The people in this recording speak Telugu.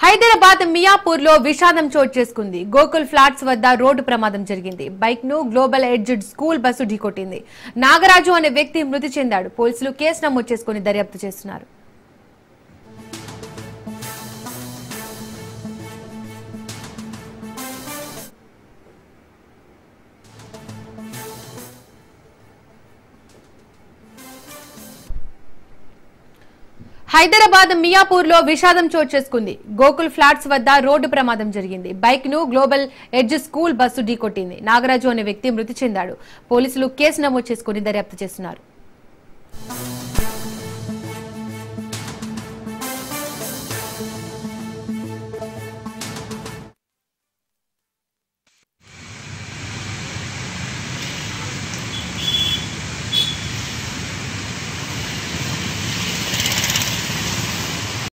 హైదరాబాద్ మియాపూర్ లో విషాదం చోటు చేసుకుంది. గోకుల్ ఫ్లాట్స్ వద్ద రోడ్డు ప్రమాదం జరిగింది. బైక్ ను గ్లోబల్ ఎడ్జ్డ్ స్కూల్ బస్సు ఢీకొట్టింది. నాగరాజు అనే వ్యక్తి మృతి చెందాడు. పోలీసులు కేసు నమోదు చేసుకుని దర్యాప్తు చేస్తున్నారు. హైదరాబాద్ మియాపూర్ లో విషాదం చోటు చేసుకుంది. గోకుల్ ఫ్లాట్స్ వద్ద రోడ్డు ప్రమాదం జరిగింది. బైక్ ను గ్లోబల్ ఎడ్జ్ స్కూల్ బస్సు ఢీకొట్టింది. నాగరాజు అనే వ్యక్తి మృతి చెందాడు. పోలీసులు కేసు నమోదు చేసుకుని దర్యాప్తు చేస్తున్నారు.